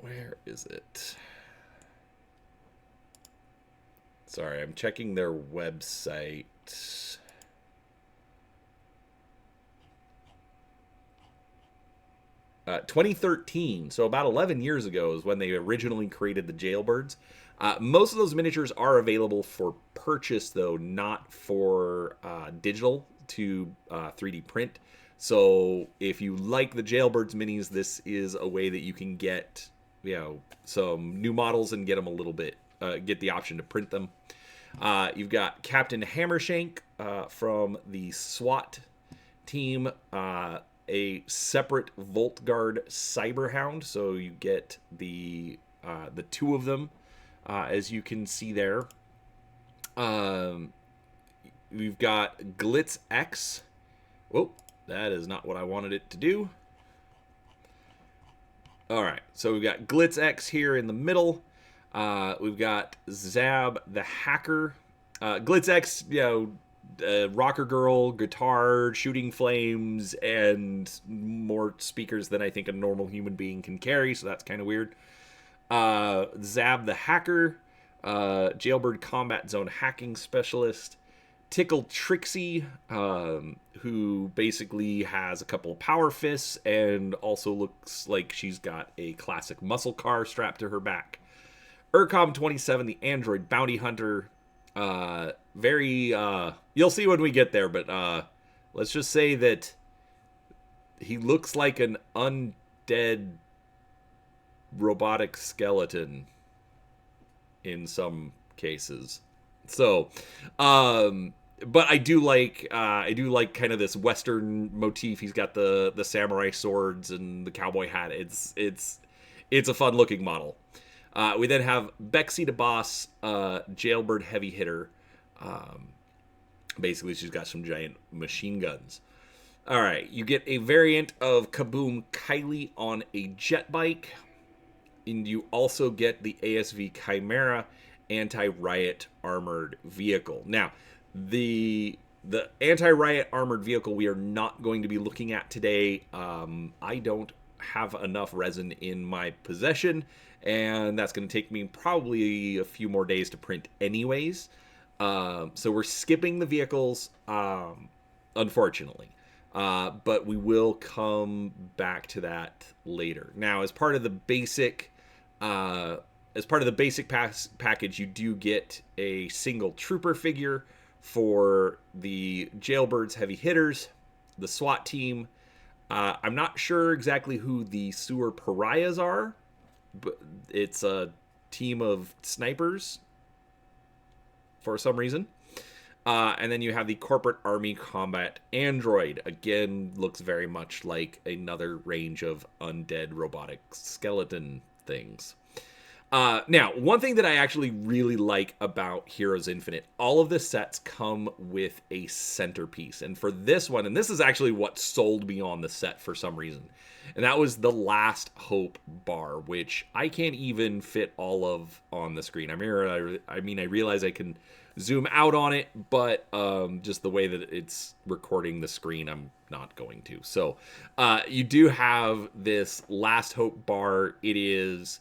Where is it? Sorry, I'm checking their website. 2013, so about 11 years ago is when they originally created the jailbirds. Most of those miniatures are available for purchase, though, not for digital to 3D print. So if you like the jailbirds minis, this is a way that you can get, some new models and get them a little bit, get the option to print them. You've got Captain Hammershank from the SWAT team, a separate Volt Guard Cyberhound, so you get the two of them, as you can see there. We've got Glitz X. Whoa, that is not what I wanted it to do. All right, so we've got Glitz X here in the middle. We've got Zab the Hacker. Glitz X, rocker girl, guitar, shooting flames, and more speakers than I think a normal human being can carry, so that's kind of weird. Zab the Hacker, Jailbird Combat Zone Hacking Specialist. Tickle Trixie, who basically has a couple of power fists and also looks like she's got a classic muscle car strapped to her back. Urcom 27, the Android Bounty Hunter. You'll see when we get there, but let's just say that he looks like an undead robotic skeleton in some cases. So, but I do like kind of this Western motif. He's got the samurai swords and the cowboy hat. It's a fun looking model. We then have Bexy the Boss, Jailbird Heavy Hitter. Basically, she's got some giant machine guns. All right, you get a variant of Kaboom Kylie on a jet bike. And you also get the ASV Chimera anti-riot armored vehicle. Now, the anti-riot armored vehicle we are not going to be looking at today. I don't have enough resin in my possession, and that's going to take me probably a few more days to print anyways. So we're skipping the vehicles, unfortunately. But we will come back to that later. Now, as part of the basic package, you do get a single trooper figure for the Jailbirds Heavy Hitters, the SWAT team. I'm not sure exactly who the Sewer Pariahs are, but it's a team of snipers for some reason. And then you have the Corporate Army Combat Android. Again, looks very much like another range of undead robotic skeleton things. Now, one thing that I actually really like about Heroes Infinite, all of the sets come with a centerpiece. And for this one, and this is actually what sold me on the set for some reason, and that was the Last Hope bar, which I can't even fit all of on the screen. I realize I can zoom out on it, but just the way that it's recording the screen, I'm not going to. So you do have this Last Hope bar. It is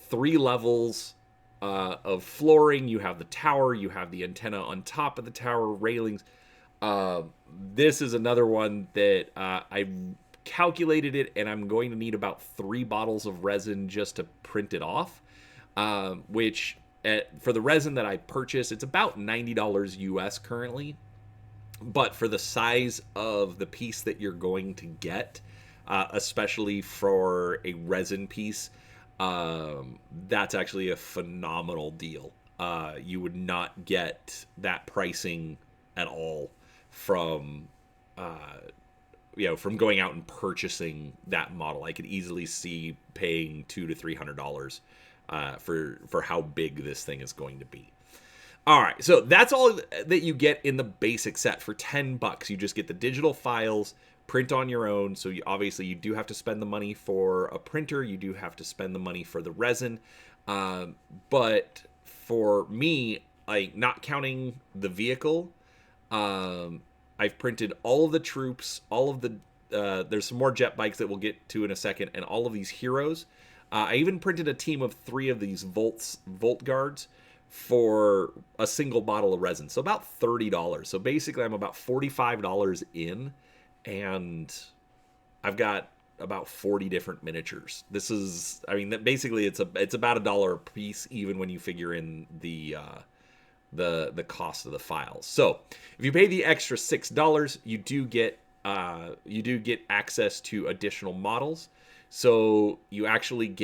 3 levels of flooring. You have the tower, you have the antenna on top of the tower, railings. This is another one that I calculated it, and I'm going to need about 3 bottles of resin just to print it off, which for the resin that I purchased, it's about $90 US currently. But for the size of the piece that you're going to get, especially for a resin piece, that's actually a phenomenal deal. You would not get that pricing at all from going out and purchasing that model. I could easily see paying $200 to $300 for how big this thing is going to be. All right, so that's all that you get in the basic set for $10. You just get the digital files, print on your own. So obviously you do have to spend the money for a printer. You do have to spend the money for the resin. But for me, like, not counting the vehicle, I've printed all of the troops, all of the there's some more jet bikes that we'll get to in a second, and all of these heroes. I even printed a team of 3 of these Volt Guards for a single bottle of resin. So about $30. So basically I'm about $45 in, and I've got about 40 different miniatures. This is, I mean, basically it's about $1 a piece, even when you figure in the cost of the files. So if you pay the extra $6, you do get access to additional models. So you actually will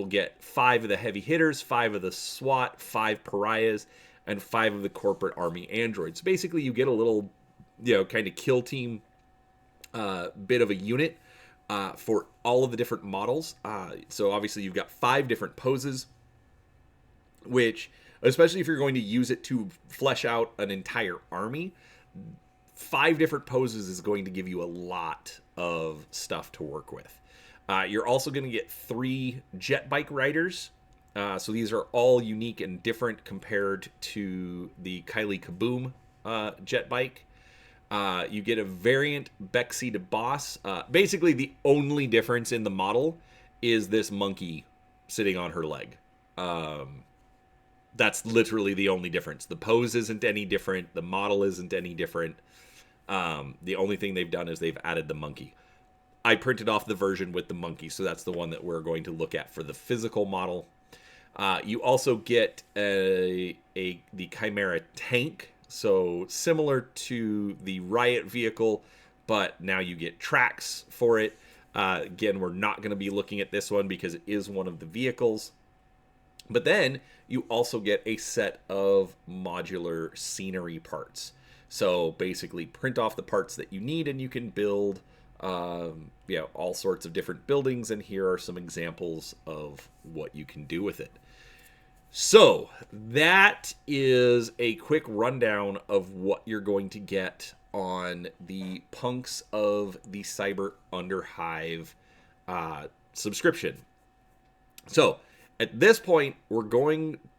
get 5 of the heavy hitters, 5 of the SWAT, 5 pariahs, and 5 of the corporate army androids. Basically, you get a little, kind of kill team bit of a unit for all of the different models. So obviously, you've got 5 different poses, which, especially if you're going to use it to flesh out an entire army, 5 different poses is going to give you a lot of stuff to work with. You're also going to get 3 jet bike riders. So these are all unique and different compared to the Kylie Kaboom jet bike. You get a variant Bexy to boss. Basically, the only difference in the model is this monkey sitting on her leg. That's literally the only difference. The pose isn't any different. The model isn't any different. The only thing they've done is they've added the monkey. I printed off the version with the monkey, so that's the one that we're going to look at for the physical model. You also get the Chimera tank, so similar to the Riot vehicle, but now you get tracks for it. Again, we're not going to be looking at this one because it is one of the vehicles. But then you also get a set of modular scenery parts. So basically print off the parts that you need and you can build all sorts of different buildings, and here are some examples of what you can do with it. So that is a quick rundown of what you're going to get on the Punks of the Cyber Underhive subscription. So at this point,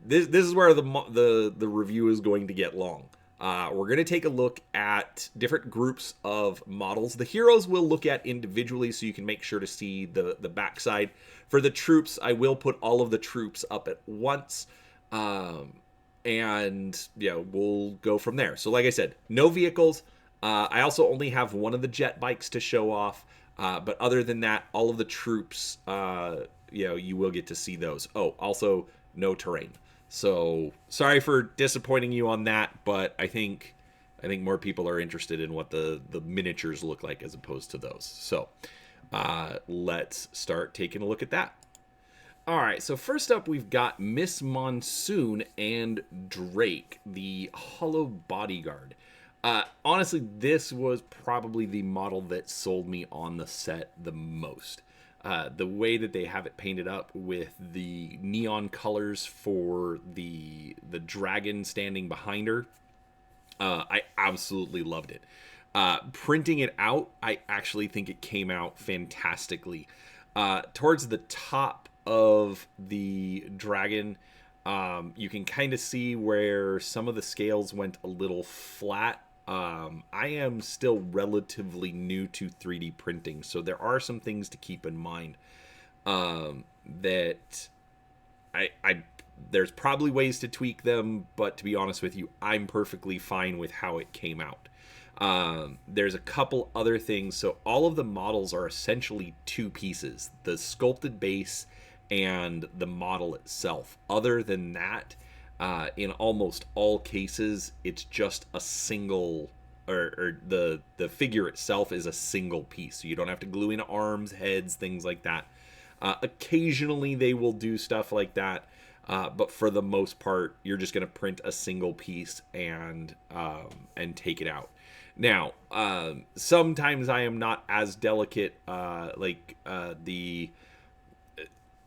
this is where the review is going to get long. We're going to take a look at different groups of models. The heroes we'll look at individually so you can make sure to see the backside. For the troops, I will put all of the troops up at once. And we'll go from there. So like I said, no vehicles. I also only have one of the jet bikes to show off. But other than that, all of the troops, you will get to see those. Oh, also no terrain. So sorry for disappointing you on that, but I think more people are interested in what the miniatures look like as opposed to those. So let's start taking a look at that. All right, so first up we've got Miss Monsoon and Drake, the Hollow Bodyguard. Honestly, this was probably the model that sold me on the set the most. The way that they have it painted up with the neon colors for the dragon standing behind her, I absolutely loved it. Printing it out, I actually think it came out fantastically. Towards the top of the dragon, you can kind of see where some of the scales went a little flat. I am still relatively new to 3D printing, so there are some things to keep in mind. That there's probably ways to tweak them, but to be honest with you, I'm perfectly fine with how it came out. There's a couple other things. So all of the models are essentially 2 pieces: the sculpted base and the model itself. Other than that, in almost all cases, it's just a single, or the figure itself is a single piece. So you don't have to glue in arms, heads, things like that. Occasionally they will do stuff like that, but for the most part, you're just going to print a single piece and take it out. Now, sometimes I am not as delicate,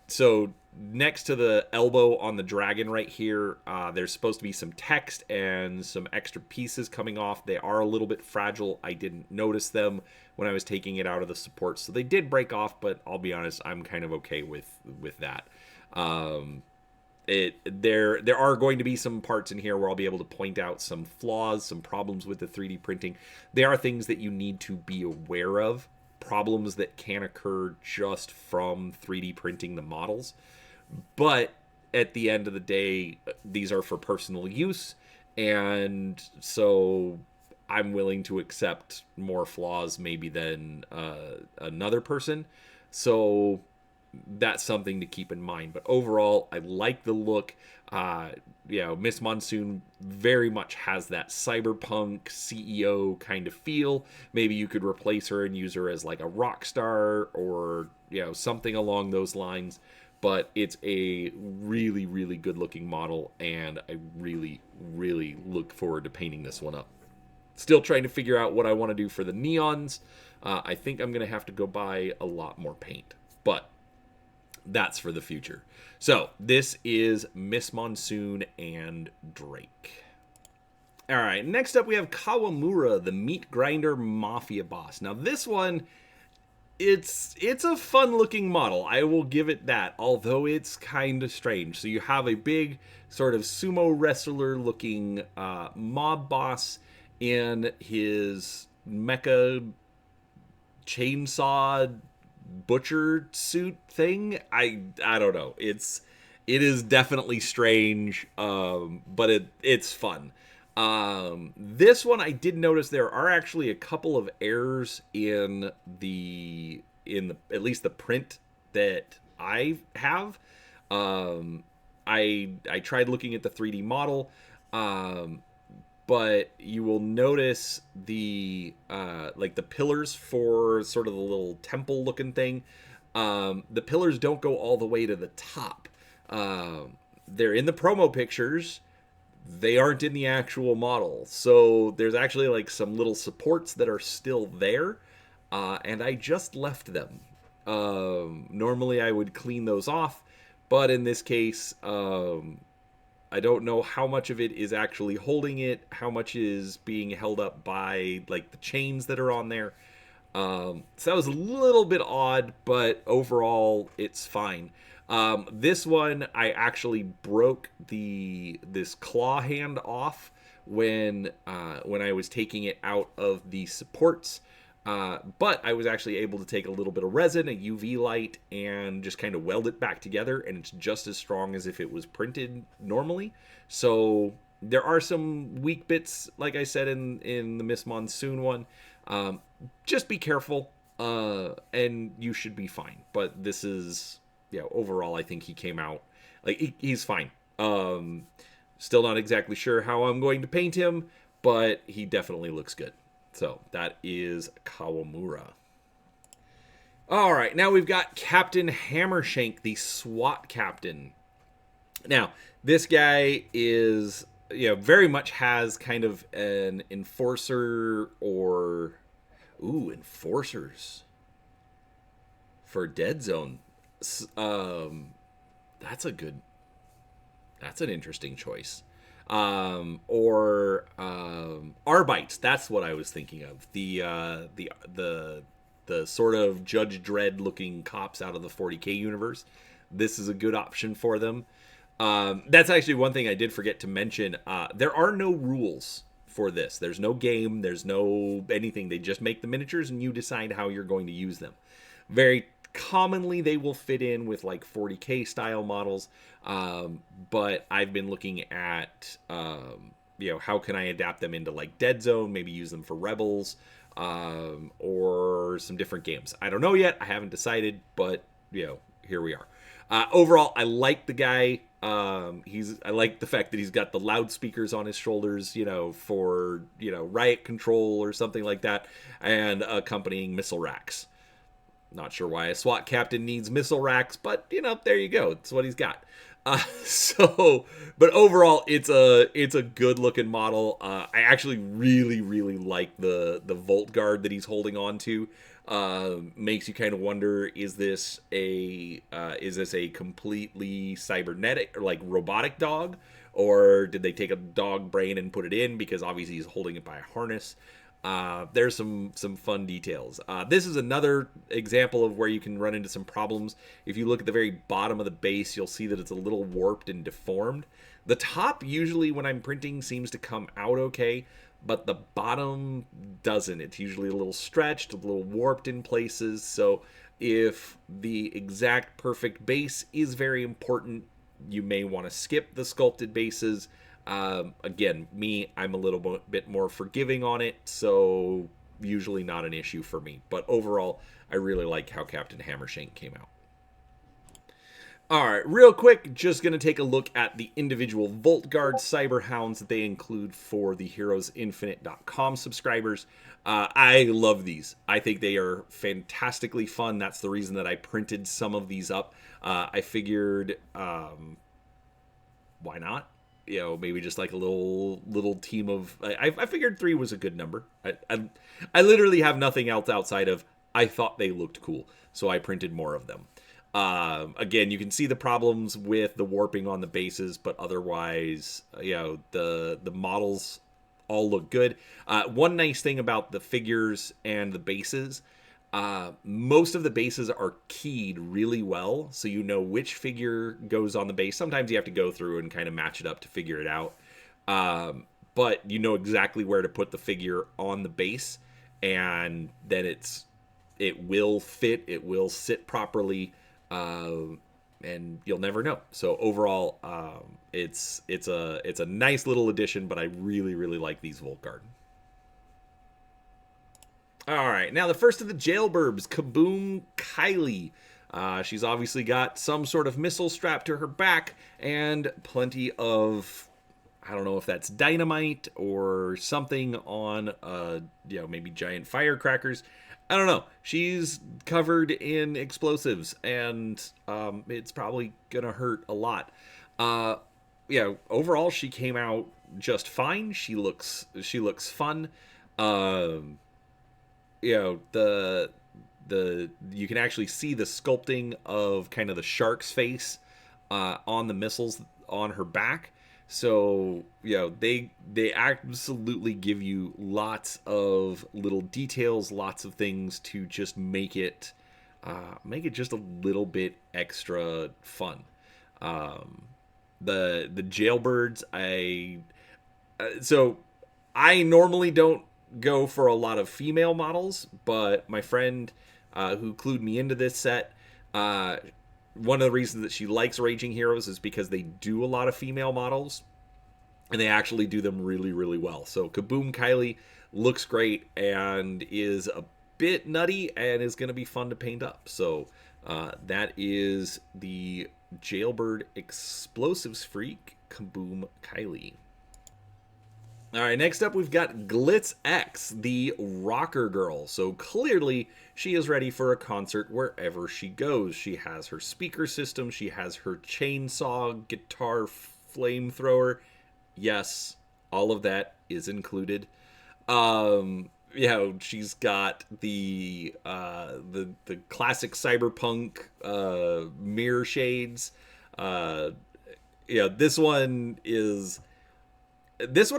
so next to the elbow on the dragon right here, there's supposed to be some text and some extra pieces coming off. They are a little bit fragile. I didn't notice them when I was taking it out of the support, so they did break off, but I'll be honest, I'm kind of okay with that. There are going to be some parts in here where I'll be able to point out some flaws, some problems with the 3D printing. They are things that you need to be aware of problems that can occur just from 3D printing the models. But at the end of the day, these are for personal use, and so I'm willing to accept more flaws maybe than another person. So that's something to keep in mind. But overall, I like the look. Miss Monsoon very much has that cyberpunk CEO kind of feel. Maybe you could replace her and use her as like a rock star or, something along those lines. But it's a really, really good looking model, and I really, really look forward to painting this one up. Still trying to figure out what I want to do for the neons. I think I'm going to have to go buy a lot more paint, but that's for the future. So this is Miss Monsoon and Drake. All right, next up we have Kawamura, the meat grinder mafia boss. Now this one, it's a fun looking model, I will give it that, although it's kind of strange. So you have a big sort of sumo wrestler looking mob boss in his mecha chainsaw butcher suit thing. I don't know. It is definitely strange, but it's fun. This one I did notice there are actually a couple of errors in the at least the print that I have. I tried looking at the 3D model, but you will notice the like the pillars for sort of the little temple looking thing. The pillars don't go all the way to the top. They're in the promo pictures. They aren't in the actual model. So there's actually like some little supports that are still there. And I just left them. Normally I would clean those off, but in this case, I don't know how much of it is actually holding it, how much is being held up by like the chains that are on there. So that was a little bit odd, but overall it's fine. This one I actually broke this claw hand off when I was taking it out of the supports. But I was actually able to take a little bit of resin, a UV light, and just kind of weld it back together, and it's just as strong as if it was printed normally. So there are some weak bits, like I said in the Miss Monsoon one. Just be careful, and you should be fine. But this is, overall, I think he came out, like, he's fine. Still not exactly sure how I'm going to paint him, but he definitely looks good. So that is Kawamura. All right, now we've got Captain Hammershank, the SWAT captain. Now, this guy is, very much has kind of an enforcer or... Ooh, enforcers for Dead Zone. That's an interesting choice. Arbites, that's what I was thinking of. The sort of Judge Dredd looking cops out of the 40K universe. This is a good option for them. That's actually one thing I did forget to mention. There are no rules for this. There's no game, there's no anything. They just make the miniatures and you decide how you're going to use them. Very commonly they will fit in with like 40K style models, but I've been looking at how can I adapt them into like Dead Zone, maybe use them for Rebels, or some different games. I don't know yet, I haven't decided, but here we are. Overall, I like the guy. I like the fact that he's got the loudspeakers on his shoulders, for riot control or something like that, and accompanying missile racks. Not sure why a SWAT captain needs missile racks, but there you go. It's what he's got. But overall, it's a good looking model. I actually really, really like the Volt Guard that he's holding on to. Makes you kind of wonder, is this a completely cybernetic or like robotic dog, or did they take a dog brain and put it in, because obviously he's holding it by a harness. There's some fun details. This is another example of where you can run into some problems. If you look at the very bottom of the base, you'll see that it's a little warped and deformed. The top usually when I'm printing seems to come out okay, but the bottom doesn't. It's usually a little stretched, a little warped in places. So if the exact perfect base is very important, you may want to skip the sculpted bases. Again, I'm a little bit more forgiving on it, so usually not an issue for me. But overall, I really like how Captain Hammershank came out. All right, real quick, just going to take a look at the individual Volt Guard Cyber Hounds that they include for the HeroesInfinite.com subscribers. I love these. I think they are fantastically fun. That's the reason that I printed some of these up. I figured, why not? You know, maybe just like a little team of. I figured 3 was a good number. I literally have nothing else outside of I thought they looked cool, so I printed more of them. Again, you can see the problems with the warping on the bases, but otherwise, you know, the models all look good. One nice thing about the figures and the bases, most of the bases are keyed really well, so you know which figure goes on the base. Sometimes you have to go through and kind of match it up to figure it out, but you know exactly where to put the figure on the base, and then it will fit, it will sit properly. And you'll never know. So overall, it's a nice little addition, but I really like these Volt Guard. All right, now the first of the jailbirds, Kaboom Kylie. She's obviously got some sort of missile strapped to her back and plenty of, I don't know if that's dynamite or something on, maybe giant firecrackers. I don't know. She's covered in explosives, and it's probably gonna hurt a lot. Overall, she came out just fine. She looks fun. The you can actually see the sculpting of kind of the shark's face on the missiles on her back. So, they absolutely give you lots of little details, lots of things to just make it just a little bit extra fun. The jailbirds, I normally don't go for a lot of female models, but my friend who clued me into this set, one of the reasons that she likes Raging Heroes is because they do a lot of female models, and they actually do them really well. So Kaboom Kylie looks great and is a bit nutty and is going to be fun to paint up. So that is the Jailbird Explosives Freak, Kaboom Kylie. All right, next up we've got Glitz X, the rocker girl. So clearly she is ready for a concert wherever she goes. She has her speaker system, she has her chainsaw, guitar, flamethrower. Yes, all of that is included. She's got the classic cyberpunk mirror shades. This one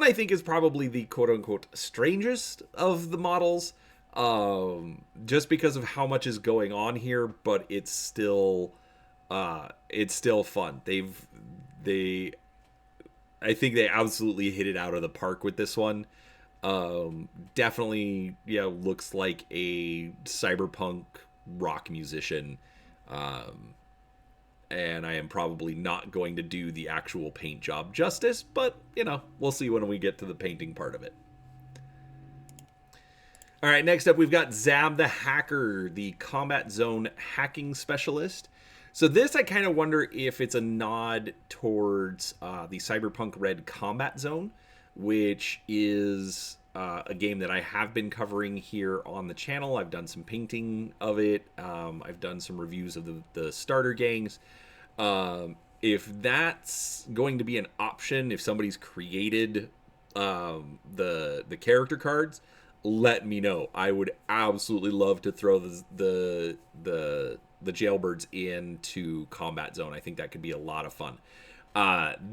I think is probably the quote-unquote strangest of the models, just because of how much is going on here, but it's still fun. I think they absolutely hit it out of the park with this one. Definitely, looks like a cyberpunk rock musician. And I am probably not going to do the actual paint job justice, but, we'll see when we get to the painting part of it. All right, next up we've got Zab the Hacker, the Combat Zone hacking specialist. So this, I kind of wonder if it's a nod towards the Cyberpunk Red Combat Zone, which is a game that I have been covering here on the channel. I've done some painting of it. I've done some reviews of the starter gangs. If that's going to be an option, if somebody's created the character cards, let me know. I would absolutely love to throw the jailbirds into Combat Zone. I think that could be a lot of fun.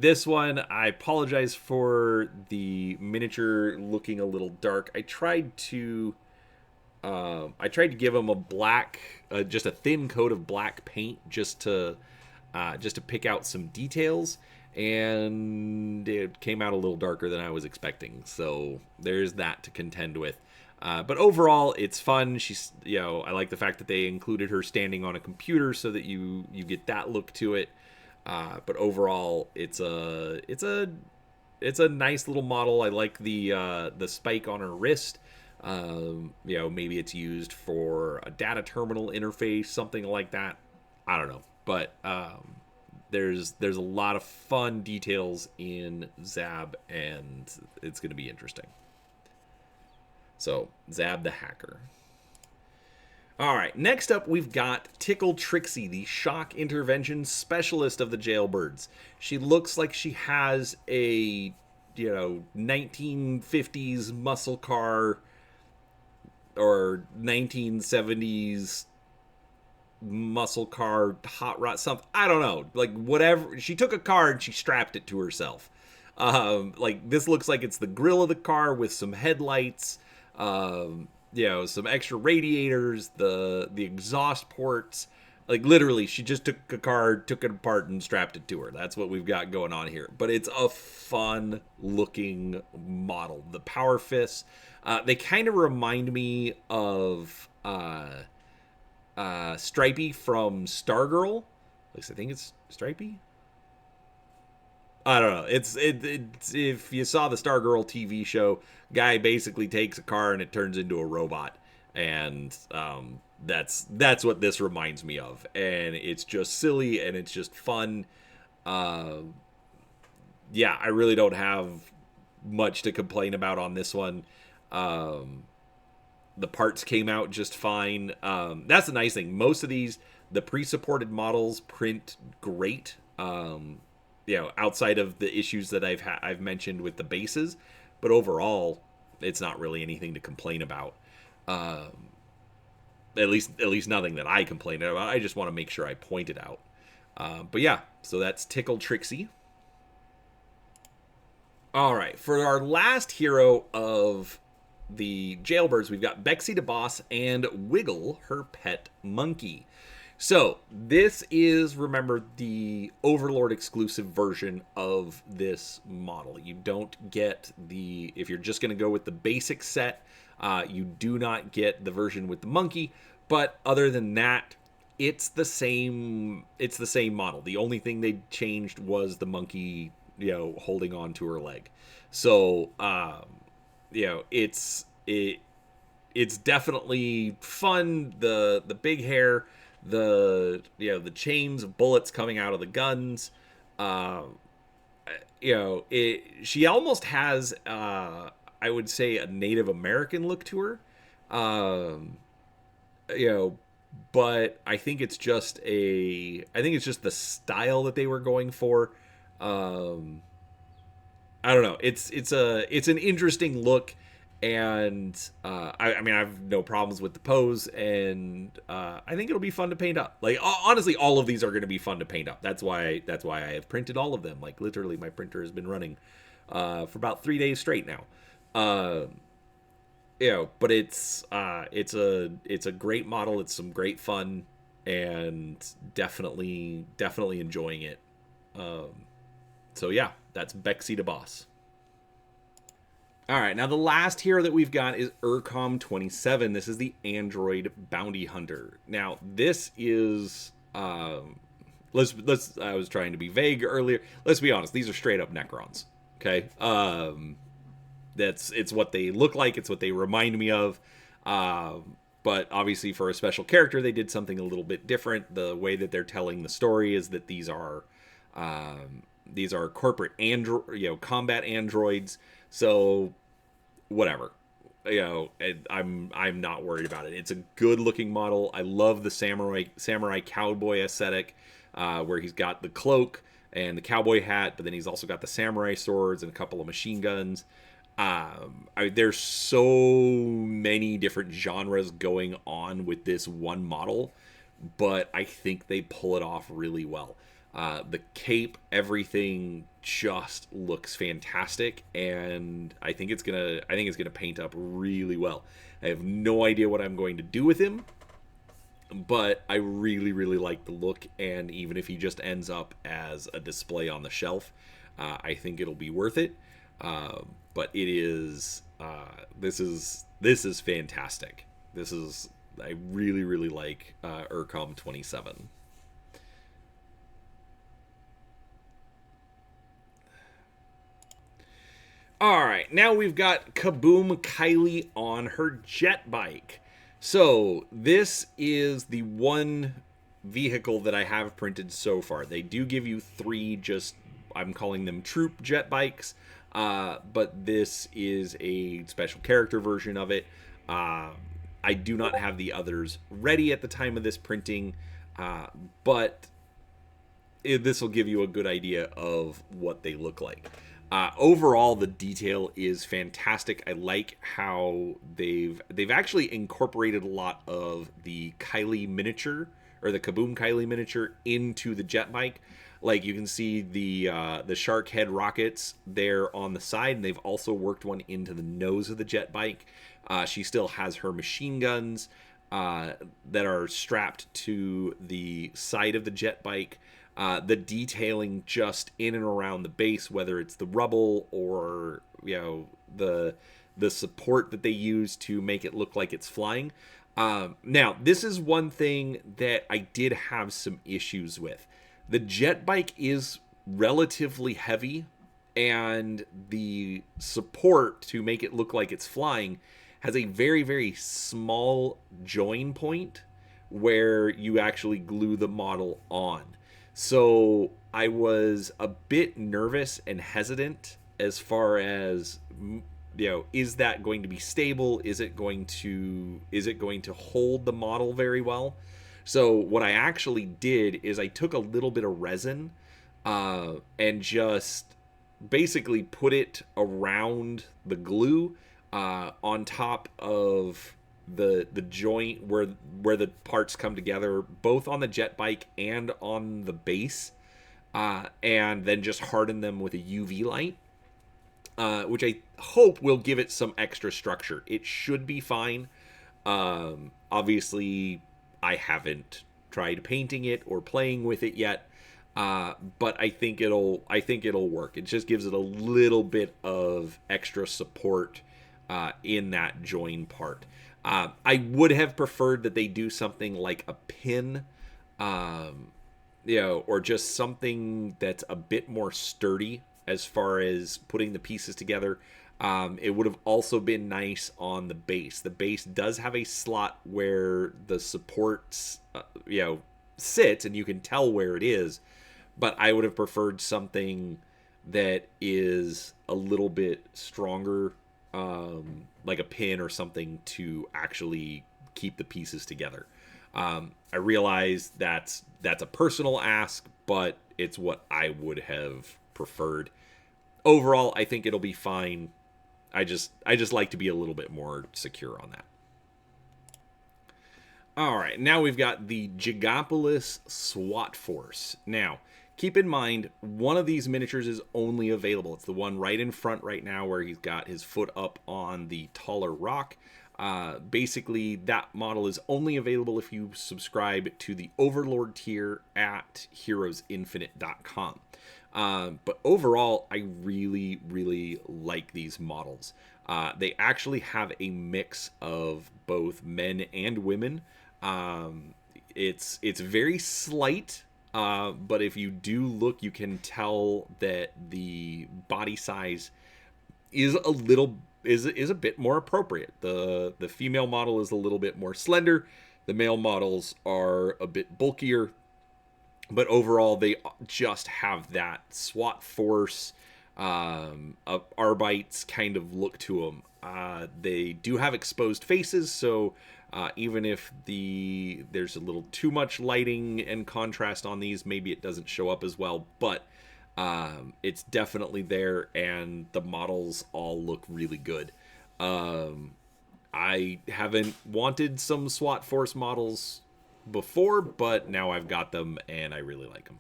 This one, I apologize for the miniature looking a little dark. I tried to give them a black, just a thin coat of black paint, just to pick out some details. and it came out a little darker than I was expecting. So there's that to contend with. But overall, it's fun. She's, I like the fact that they included her standing on a computer so that you get that look to it. But overall, it's a nice little model. I like the spike on her wrist. Maybe it's used for a data terminal interface, something like that. I don't know, but there's a lot of fun details in Zab, and it's going to be interesting. So, Zab the hacker. All right, next up we've got Tickle Trixie, the shock intervention specialist of the jailbirds. She looks like she has a, 1950s muscle car or 1970s muscle car hot rod something. I don't know. Like, whatever. She took a car and she strapped it to herself. This looks like it's the grill of the car with some headlights. Some extra radiators, the exhaust ports. Like, literally, she just took a car, took it apart, and strapped it to her. That's what we've got going on here. But it's a fun-looking model. The power fists, they kind of remind me of Stripey from Stargirl. At least I think it's Stripey. I don't know. It's if you saw the Stargirl TV show, guy basically takes a car and it turns into a robot, and that's what this reminds me of. And it's just silly and it's just fun. I really don't have much to complain about on this one. The parts came out just fine. That's the nice thing. Most of these, the pre-supported models print great. Outside of the issues that I've mentioned with the bases, but overall, it's not really anything to complain about. At least nothing that I complain about. I just want to make sure I point it out. So that's Tickle Trixie. All right, for our last hero of the jailbirds, we've got Bexy the Boss and Wiggle, her pet monkey. So, this is, remember, the Overlord exclusive version of this model. You don't get if you're just going to go with the basic set, you do not get the version with the monkey. But other than that, it's the same model. The only thing they changed was the monkey, holding on to her leg. So, it's definitely fun. The big hair, the chains of bullets coming out of the guns. She almost has I would say a Native American look to her. But I think it's just the style that they were going for. I don't know. It's an interesting look. And I have no problems with the pose, and I think it'll be fun to paint up. Like, honestly, all of these are going to be fun to paint up. That's why I have printed all of them. Like, literally, my printer has been running for about 3 days straight now. But it's a great model. It's some great fun, and definitely enjoying it. That's Bexy the Boss. All right, now the last hero that we've got is Urcom27. This is the android bounty hunter. Now, this is I was trying to be vague earlier. Let's be honest, these are straight up Necrons. Okay? It's what they look like, it's what they remind me of. But obviously for a special character, they did something a little bit different. The way that they're telling the story is that these are corporate combat androids. So, whatever. I'm not worried about it. It's a good looking model. I love the samurai cowboy aesthetic, where he's got the cloak and the cowboy hat, but then he's also got the samurai swords and a couple of machine guns. There's so many different genres going on with this one model, but I think they pull it off really well. The cape, everything just looks fantastic, and I think it's gonna paint up really well. I have no idea what I'm going to do with him. but I really, really like the look, and even if he just ends up as a display on the shelf, I think it'll be worth it. But it is this is fantastic. This is I really, really like Urcom 27. All right, now we've got Kaboom Kylie on her jet bike. So this is the one vehicle that I have printed so far. They do give you three, just I'm calling them troop jet bikes, but this is a special character version of it. I do not have the others ready at the time of this printing, but this will give you a good idea of what they look like. Overall, the detail is fantastic. I like how they've actually incorporated a lot of the Kylie miniature, or the Kaboom Kylie miniature, into the jet bike. Like, you can see the shark head rockets there on the side, and they've also worked one into the nose of the jet bike. She still has her machine guns that are strapped to the side of the jet bike. The detailing just in and around the base, whether it's the rubble or the support that they use to make it look like it's flying. Now, this is one thing that I did have some issues with. The jet bike is relatively heavy, and the support to make it look like it's flying has a very, very small join point where you actually glue the model on. So I was a bit nervous and hesitant as far as, is that going to be stable? Is it going to hold the model very well? So what I actually did is I took a little bit of resin and just basically put it around the glue on top of the joint where the parts come together, both on the jet bike and on the base, and then just harden them with a UV light, which I hope will give it some extra structure. It should be fine. Obviously, I haven't tried painting it or playing with it yet, but I think it'll work. It just gives it a little bit of extra support in that join part. I would have preferred that they do something like a pin, or just something that's a bit more sturdy as far as putting the pieces together. It would have also been nice on the base. The base does have a slot where the supports, sits, and you can tell where it is. But I would have preferred something that is a little bit stronger, like a pin or something, to actually keep the pieces together. I realize that's a personal ask, but it's what I would have preferred. Overall, I think it'll be fine. I just like to be a little bit more secure on that. All right, now we've got the Gigapolis SWAT Force. Now, keep in mind, one of these miniatures is only available. It's the one right in front right now where he's got his foot up on the taller rock. Basically, that model is only available if you subscribe to the Overlord tier at heroesinfinite.com. But overall, I really, really like these models. They actually have a mix of both men and women. It's very slight, but if you do look, you can tell that the body size is a bit more appropriate. The female model is a little bit more slender. The male models are a bit bulkier. But overall, they just have that SWAT force, Arbites kind of look to them. They do have exposed faces, so even if there's a little too much lighting and contrast on these, maybe it doesn't show up as well. But it's definitely there, and the models all look really good. I haven't wanted some SWAT force models before, but now I've got them and I really like them.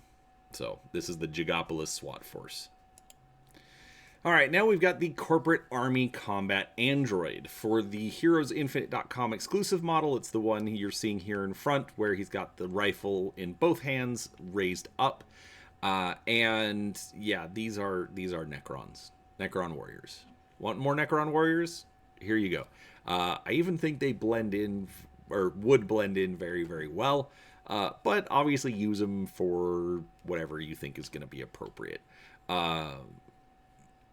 So this is the Gigapolis SWAT Force. All right, now we've got the Corporate Army Combat Android. For the HeroesInfinite.com exclusive model, it's the one you're seeing here in front, where he's got the rifle in both hands, raised up. And yeah, these are Necrons. Necron warriors. Want more Necron warriors? Here you go. I even think they blend in, or would blend in very, very well. But obviously use them for whatever you think is going to be appropriate.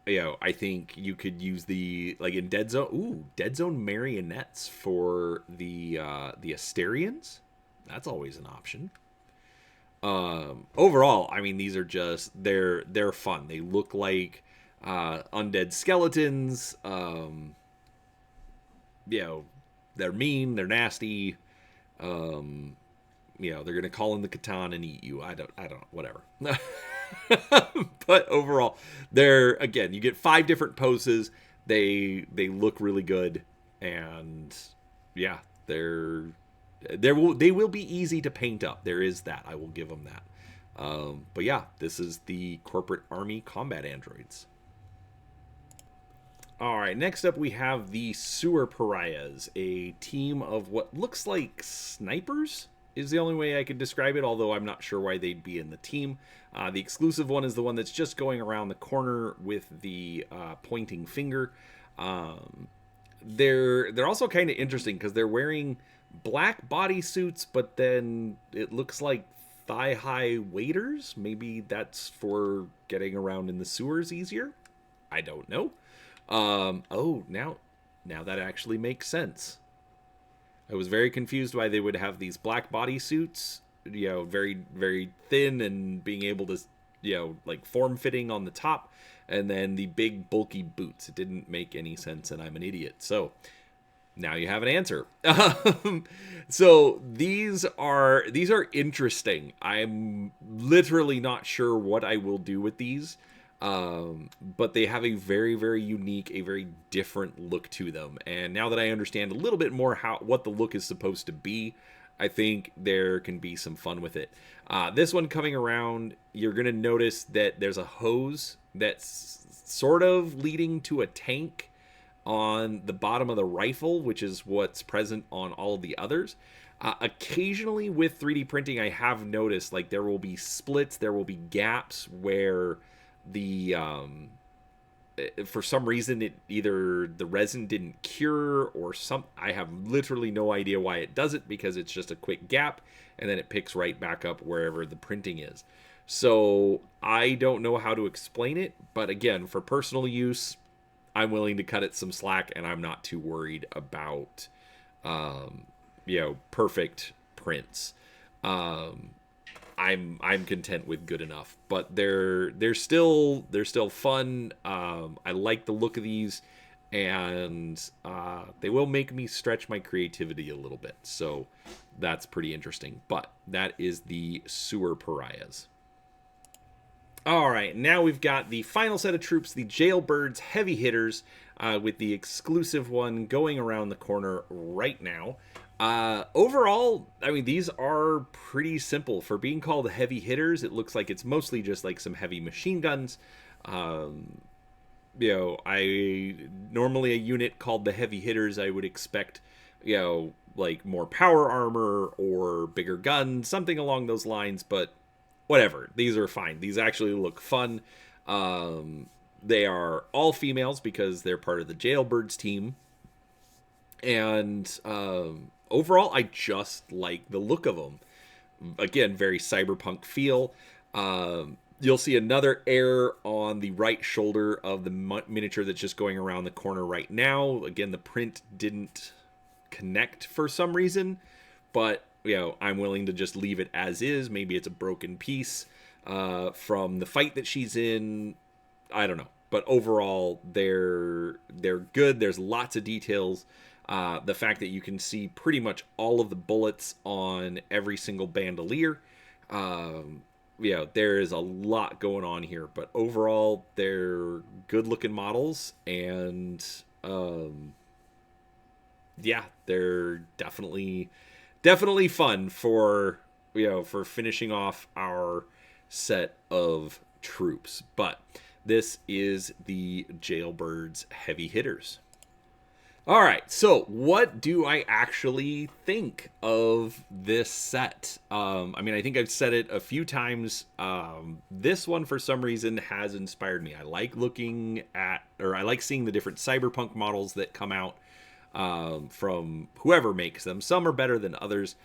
I think you could use the, like in Dead Zone, Dead Zone marionettes for the Asterians. That's always an option. Overall, I mean, these are just, they're fun. They look like undead skeletons. They're mean, they're nasty. They're gonna call in the Catan and eat you. I don't whatever. But overall, again, you get 5 different poses. They look really good, and yeah, they will be easy to paint up. There is that. I will give them that. But yeah, this is the Corporate Army Combat Androids. All right, next up we have the Sewer Pariahs, a team of what looks like snipers is the only way I could describe it, although I'm not sure why they'd be in the team. The exclusive one is the one that's just going around the corner with the pointing finger. They're also kind of interesting because they're wearing black bodysuits, but then it looks like thigh-high waders. Maybe that's for getting around in the sewers easier. I don't know. Now that actually makes sense. I was very confused why they would have these black bodysuits, very, very thin and being able to, like form-fitting on the top, and then the big bulky boots. It didn't make any sense, and I'm an idiot. So now you have an answer. So these are interesting. I'm literally not sure what I will do with these. But they have a very, very unique, a very different look to them. And now that I understand a little bit more what the look is supposed to be, I think there can be some fun with it. This one coming around, you're going to notice that there's a hose that's sort of leading to a tank on the bottom of the rifle, which is what's present on all of the others. Occasionally with 3D printing, I have noticed like there will be splits, there will be gaps where the for some reason either the resin didn't cure or I have literally no idea why it does it, because it's just a quick gap and then it picks right back up wherever the printing is. So I don't know how to explain it, but again, for personal use, I'm willing to cut it some slack, and I'm not too worried about perfect prints. I'm content with good enough, but they're still fun. I like the look of these, and they will make me stretch my creativity a little bit, so that's pretty interesting. But that is the Sewer Pariahs. All right, now we've got the final set of troops, the Jailbirds Heavy Hitters, with the exclusive one going around the corner right now. Overall, I mean, these are pretty simple. For being called heavy hitters, it looks like it's mostly just like some heavy machine guns. I normally a unit called the heavy hitters, I would expect, like more power armor or bigger guns, something along those lines, but whatever. These are fine. These actually look fun. They are all females because they're part of the Jailbirds team. And overall, I just like the look of them. Again, very cyberpunk feel. You'll see another error on the right shoulder of the miniature that's just going around the corner right now. Again, the print didn't connect for some reason, but I'm willing to just leave it as is. Maybe it's a broken piece from the fight that she's in. I don't know. But overall, they're good. There's lots of details. The fact that you can see pretty much all of the bullets on every single bandolier. There is a lot going on here. But overall, they're good-looking models. And, they're definitely fun for finishing off our set of troops. But This is the Jailbird's Heavy Hitters. All right, so what do I actually think of this set? I mean, I think I've said it a few times. This one, for some reason, has inspired me. I like looking at, or I like seeing the different cyberpunk models that come out from whoever makes them. Some are better than others.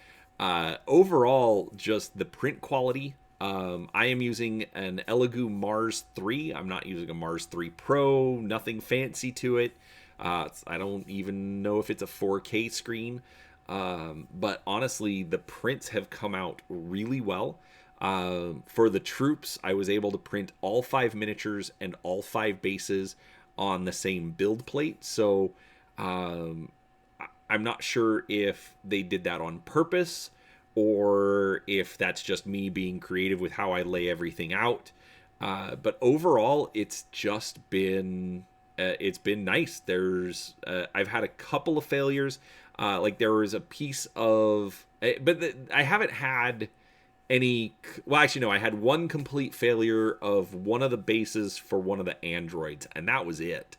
Overall, just the print quality. I am using an Elegoo Mars 3. I'm not using a Mars 3 Pro. Nothing fancy to it. I don't even know if it's a 4K screen. But honestly, the prints have come out really well. For the troops, I was able to print all 5 miniatures and all 5 bases on the same build plate. So I'm not sure if they did that on purpose or if that's just me being creative with how I lay everything out. But overall, it's just been... it's been nice. I've had a couple of failures. Like there was a piece of, I haven't had any. Well, actually, no. I had one complete failure of one of the bases for one of the androids, and that was it.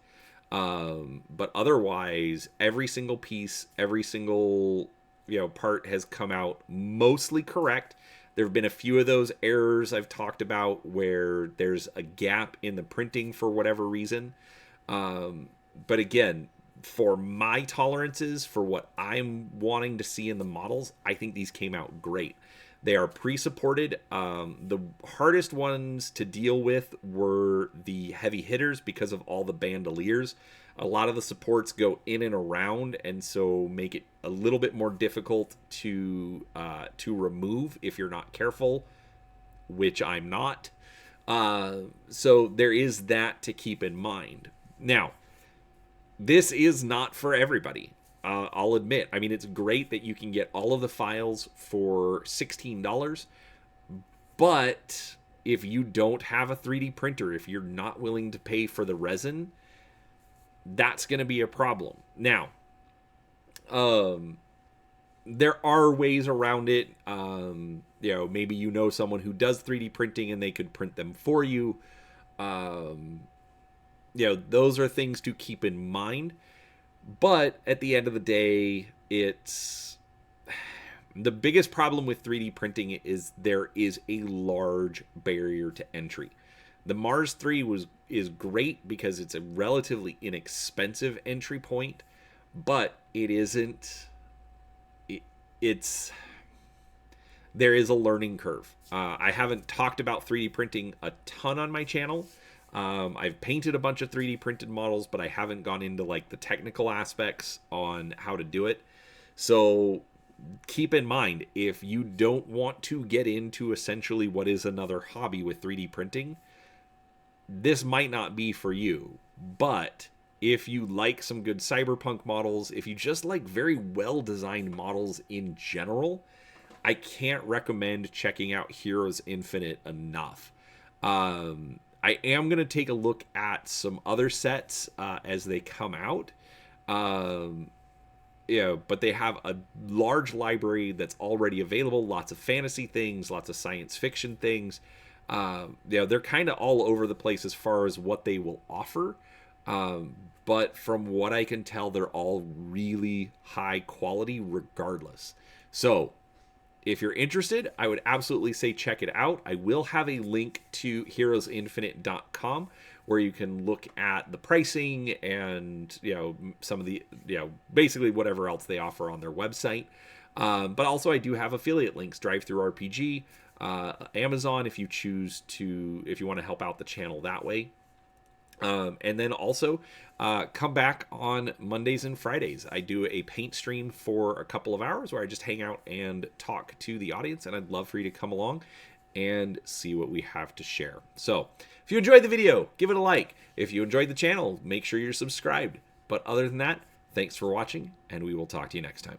But otherwise, every single piece, every single part has come out mostly correct. There have been a few of those errors I've talked about where there's a gap in the printing for whatever reason. But again, for my tolerances, for what I'm wanting to see in the models, I think these came out great. They are pre-supported. The hardest ones to deal with were the heavy hitters because of all the bandoliers. A lot of the supports go in and around, and so make it a little bit more difficult to remove if you're not careful, which I'm not. So there is that to keep in mind. Now, this is not for everybody. I'll admit. I mean, it's great that you can get all of the files for $16, but if you don't have a 3D printer, if you're not willing to pay for the resin, that's going to be a problem. Now, there are ways around it. Maybe someone who does 3D printing and they could print them for you. Those are things to keep in mind. But at the end of the day, it's the biggest problem with 3D printing is there is a large barrier to entry. The Mars 3 is great because it's a relatively inexpensive entry point, but it isn't. There is a learning curve. I haven't talked about 3D printing a ton on my channel. I've painted a bunch of 3D printed models, but I haven't gone into like the technical aspects on how to do it. So keep in mind, if you don't want to get into essentially what is another hobby with 3D printing, this might not be for you. But if you like some good cyberpunk models, if you just like very well designed models in general, I can't recommend checking out Heroes Infinite enough. I am going to take a look at some other sets as they come out. But they have a large library that's already available. Lots of fantasy things, lots of science fiction things. They're kind of all over the place as far as what they will offer. But from what I can tell, they're all really high quality regardless. So if you're interested, I would absolutely say check it out. I will have a link to heroesinfinite.com where you can look at the pricing and, some of the, basically whatever else they offer on their website. But also I do have affiliate links, DriveThruRPG, Amazon, if you want to help out the channel that way. And then also come back on Mondays and Fridays. I do a paint stream for a couple of hours where I just hang out and talk to the audience, and I'd love for you to come along and see what we have to share. So if you enjoyed the video, give it a like. If you enjoyed the channel, make sure you're subscribed. But other than that, thanks for watching, and we will talk to you next time.